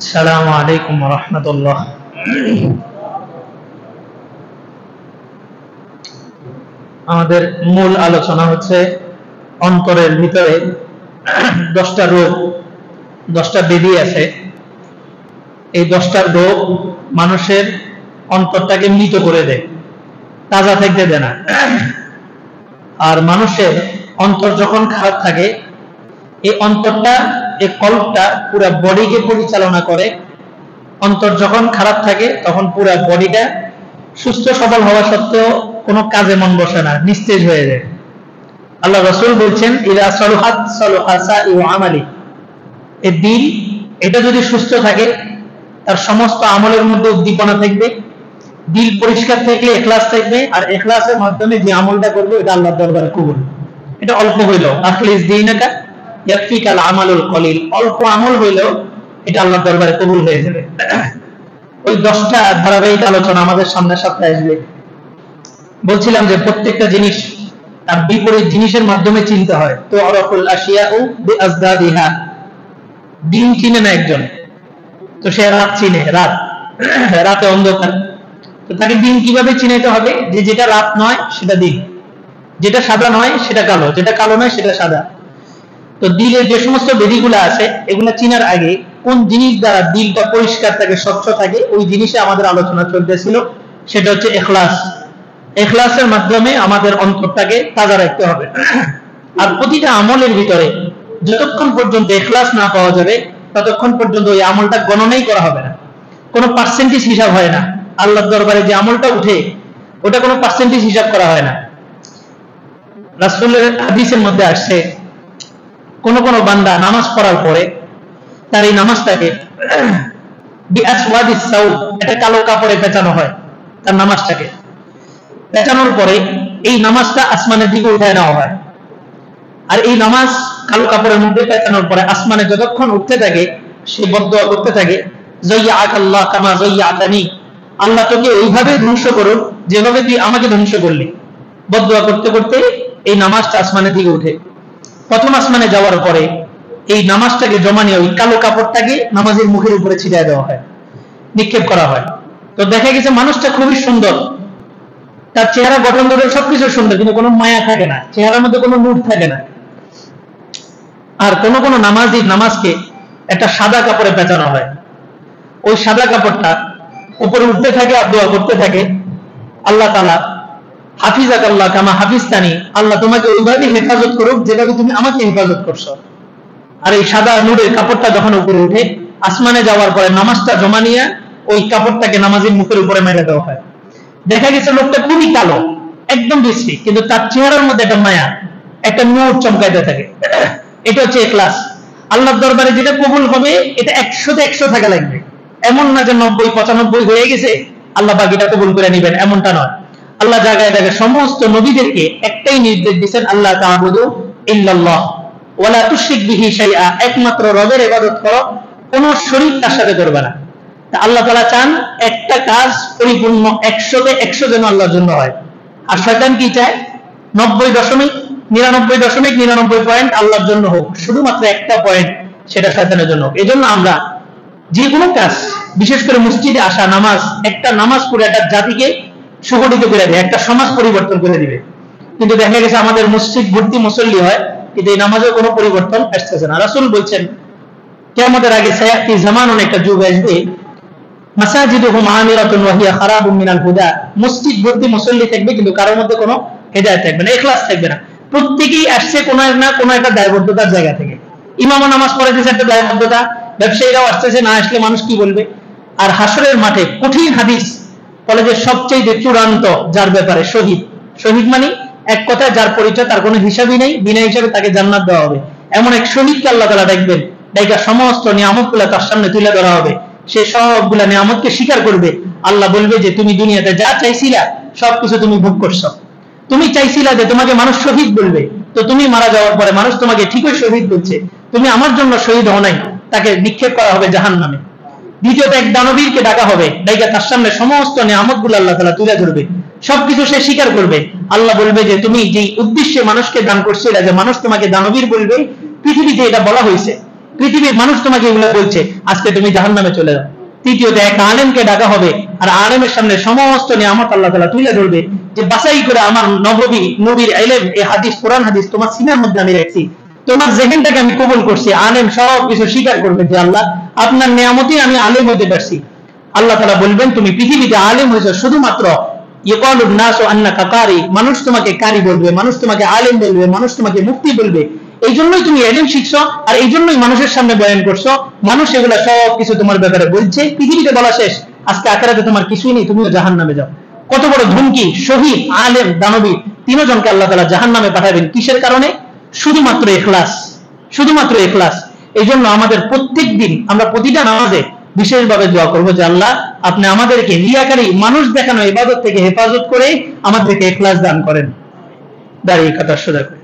আসসালামু আলাইকুম ওয়া রাহমাতুল্লাহ। আমাদের মূল আলোচনা হচ্ছে অন্তরের ভিতরে 10টা রোগ, 10টা ব্যাধি আছে। এই 10টা রোগ মানুষের অন্তরটাকে মৃত করে দেয়, তাজা থাকতে দেয় না। আর মানুষের অন্তর যখন খারাপ থাকে, এই অন্তরটা, এই কল্পটা পুরো বডিকে পরিচালনা করে। অন্তর যখন খারাপ থাকে তখন পুরো বডিটা সুস্থ সবল হওয়া সত্ত্বেও কোনো কাজে মন বসে না, নিস্তেজ হয়ে যায়। আল্লাহ রাসূল বলছেন, ইযা সালুহাত সালুহা সাইরু আমালি। এই দিল, এটা যদি সুস্থ থাকে, তার সমস্ত আমলের মধ্যে উদ্দীপনা থাকবে। দিল পরিষ্কার থাকলে ইখলাস থাকবে, আর ইখলাসের মাধ্যমে যে আমলটা করবে এটা আল্লাহর দরবারে কবুল। এটা অল্প হইলেও, আখলিস দীনাকা ইয়াকফিকাল আমালুল কলিল, অল্প আমল হইলেও এটা আল্লাহর দরবারে কবুল হয়ে যাবে। ওই 10টা ধারাবাহিক আলোচনা আমাদের সামনে সপ্তাহে আসবে। বলছিলাম যে প্রত্যেকটা জিনিস তার বিপরীত জিনিসের মাধ্যমে চিনতে হয়। তো আরাফুল আশিয়াউ বিআজদাদিহা। দিন চিনে না একজন, তো সে রাত চিনে, রাতে অন্ধকার। তো তাকে দিন কিভাবে চিনাইতে হবে? যে যেটা রাত নয় সেটা দিন, যেটা সাদা নয় সেটা কালো, যেটা কালো নয় সেটা সাদা। তো দিলের যে সমস্ত ব্যাধিগুলো আছে, এগুলো চিনার আগে কোন জিনিস দ্বারা দিলটা পরিষ্কার থাকে, স্বচ্ছ থাকে, ওই জিনিসে আমাদের আলোচনা চলতেছিল। সেটা হচ্ছে ইখলাস। ইখলাসের মাধ্যমে আমাদের অন্তরটাকে তাজা রাখতে হবে। আর প্রতিটা আমলের ভিতরে যতক্ষণ পর্যন্ত ইখলাস না পাওয়া যাবে, ততক্ষণ পর্যন্ত ওই আমলটা গণনাই করা হবে না, কোনো পার্সেন্টেজ হিসাব হয় না। আল্লাহর দরবারে যে আমলটা উঠে, ওটা কোনো পার্সেন্টেজ হিসাব করা হয় না। রাসূলের হাদিসের মধ্যে আসছে, কোন কোন বান্দা নামাজ পড়ার পরে তার এই নামাজটাকে বিআসওয়াদিস সাউদ, এটা কালো কাপড়ে পেঁচানো হয়। তার নামাজটাকে পেঁচানোর পরে এই নামাজটা আসমানের দিকে উঠায় নেওয়া হয়। আর এই নামাজ কালো কাপড়ের মধ্যে পেঁচানোর পরে আসমানে যতক্ষণ উঠতে থাকে, সে বদদুয়া করতে থাকে, যাইয়াকাল্লাহ কামা যাইয়াতানি, আল্লাহ তোকে ওইভাবে ধ্বংস করুক যেভাবে তুই আমাকে ধ্বংস করলি। বদদুয়া করতে করতে এই নামাজটা আসমানের দিকে উঠে। প্রথম আসমানে যাওয়ার পরে এই নামাজটাকে জমা নিয়ে ওই কালো কাপড়টাকে নামাজের মুখের উপরে ছিটিয়ে দেওয়া হয়, নিক্ষেপ করা হয়। তো দেখা গেছে মানুষটা খুবই সুন্দর, তার চেহারা গঠন গঠন সবকিছু সুন্দর, কিন্তু কোনো মায়া থাকে না, চেহারার মধ্যে কোনো নূর থাকে না। আর কোন কোন নামাজকে একটা সাদা কাপড়ে পেঁচানো হয়। ওই সাদা কাপড়টা উপরে উঠতে থাকে আর দোয়া করতে থাকে, আল্লাহ তাআলা হাফিজাকাল্লাহ কামা হাফিজতানি, আল্লাহ তোমাকে ওইভাবে হেফাজত করুক যেভাবে তুমি আমাকে হেফাজত করছো। আর এই সাদা নূরের কাপড়টা যখন উপরে উঠে, আসমানে যাওয়ার পরে নামাজটা জমা নিয়ে ওই কাপড়টাকে নামাজের মুখের উপরে মেরে দেওয়া হয়। দেখা গেছে লোকটা খুবই কালো, একদম বিশ্রী, কিন্তু তার চেহারার মধ্যে একটা মায়া, একটা নূর চমকাইতে থাকে। এটা হচ্ছে ইখলাস। আল্লাহর দরবারে যেটা কবুল হবে, এটা 100তে 100 থাকা লাগবে। এমন না যে 90-95 হয়ে গেছে আল্লাহ বাকিটা কবুল করে নেবেন, এমনটা নয়। আল্লাহ জায়গায় জায়গায় সমস্ত নবীদেরকে একটাই নির্দেশ দিয়েছেন, আল্লাহ তা'বুদু ইল্লাল্লাহ ওয়া লা তুশরিক বিহি শাইআ, একমাত্র রবের ইবাদত করো, কোন শরীক তার সাথে করবে না। তা আল্লাহ তাআলা চান একটা কাজ পরিপূর্ণ 100তে 100 যেন আল্লাহর জন্য হয়। আর শয়তান কি চায়? 99.99 পয়েন্ট আল্লাহর জন্য হোক, শুধুমাত্র একটা পয়েন্ট সেটা শয়তানের জন্য হোক। এজন্য আমরা যে কোনো কাজ, বিশেষ করে মসজিদে আসা, নামাজ, একটা নামাজ পড়ে একটা জাতিকে সংগঠিত করে দেয়, একটা সমাজ পরিবর্তন করে দিবে। কিন্তু দেখা গেছে আমাদের মসজিদ ভর্তি মুসল্লি হয়, কিন্তু এই নামাজের কোনো পরিবর্তন আসতেছে না। রাসূল বলছেন, কিয়ামতের আগে সায়াতি জামানুন, একটা যুগ আসবে, মাসাজিদুহুম আমিরাতুন ওয়া হিয়া খারাবুম মিনাল হুদা, মসজিদ ভর্তি মুসল্লি থাকবে কিন্তু কারোর মধ্যে কোনো হেদায়েত থাকবে না, ইখলাস থাকবে না। প্রত্যেকেই আসছে কোনো না কোনো একটা দায়বদ্ধতার জায়গা থেকে। ইমামও নামাজ পড়াইতেছে একটা দায়বদ্ধতা, ব্যবসায়ীরাও আসতেছে, না আসলে মানুষ কি বলবে। আর হাসরের মাঠে কঠিন হাদিস বলে যে সবচেয়ে চূড়ান্ত যার ব্যাপারে শহীদ, শহীদ মানে এক কথায় যার পরিচয় তার কোনো হিসাবই নেই, বিনা হিসাবে তাকে জান্নাত দেওয়া হবে। এমন এক শহীদকে আল্লাহ তাআলা ডাকবেন, ডাইকা সমস্ত নিয়ামতগুলো তার সামনে তুলে ধরা হবে। সে সবগুলা নিয়ামতকে স্বীকার করবে। আল্লাহ বলবে যে তুমি দুনিয়াতে যা চাইছিলা সবকিছু তুমি ভোগ করছো। তুমি চাইছিলা যে তোমাকে মানুষ শহীদ বলবে, তো তুমি মারা যাওয়ার পরে মানুষ তোমাকে ঠিকই শহীদ বলছে, তুমি আমার জন্য শহীদ হও নাই। তাকে নিক্ষেপ করা হবে জাহান্নামে। দ্বিতীয়ত এক দানবীরকে ডাকা হবে, ডাইকা তার সামনে সমস্ত নিয়ামতগুলো আল্লাহ তাআলা তুলে ধরবে, সবকিছু সে স্বীকার করবে। আল্লাহ বলবে যে তুমি যেই উদ্দেশ্যে মানুষকে দান করছিলে, যে মানুষ তোমাকে দানবীর বলবে, পৃথিবীতে এটা বলা হয়েছে, পৃথিবীর মানুষ তোমাকে এগুলো বলছে, আজকে তুমি জাহান্নামে চলে যাও। তৃতীয়ত এক আলেমকে ডাকা হবে, আর আলেমের সামনে সমস্ত নিয়ামত আল্লাহ তাআলা তুলে ধরবে, যে বাছাই করে আমার নবীর ইলম, এই হাদিস, কোরআন হাদিস তোমার সিনার মধ্যে আমি রাখছি, তোমার জেহেনটাকে আমি কবুল করছি। আলেম সব কিছু স্বীকার করবে যে আল্লাহ আপনার নিয়ামতই আমি আলেম হতে পারছি। আল্লাহ তাআলা বলবেন তুমি পৃথিবীতে আলেম হয়েছো শুধুমাত্র ইয়াকালুন নাসু আন্নাকা কারি, মানুষ তোমাকে কারি বলবে, মানুষ তোমাকে আলেম বলবে, মানুষ তোমাকে মুফতি বলবে। এই জন্যই তুমি ইলম শিখছো, আর এই জন্যই মানুষের সামনে বয়ান করছো। মানুষ এগুলা সব কিছু তোমার ব্যাপারে বলছে, পৃথিবীতে বলা শেষ, আজকে আখিরাতে তোমার কিছুই নেই, তুমিও জাহান্নামে যাও। কত বড় ধমকি! শহীদ, আলেম, দানবী তিনজনকে আল্লাহ তাআলা জাহান্নামে পাঠাবেন। কিসের কারণে? শুধুমাত্র ইখলাস, শুধুমাত্র ইখলাস। এই জন্য আমাদের প্রত্যেক দিন আমরা প্রতিটা নামাজে বিশেষভাবে দোয়া করবো যে আল্লাহ আপনি আমাদেরকে রিয়াকারী, মানুষ দেখানো ইবাদত থেকে হেফাজত করে আমাদেরকে ইখলাস দান করেন। দাঁড়িয়ে কথা সোজা করে।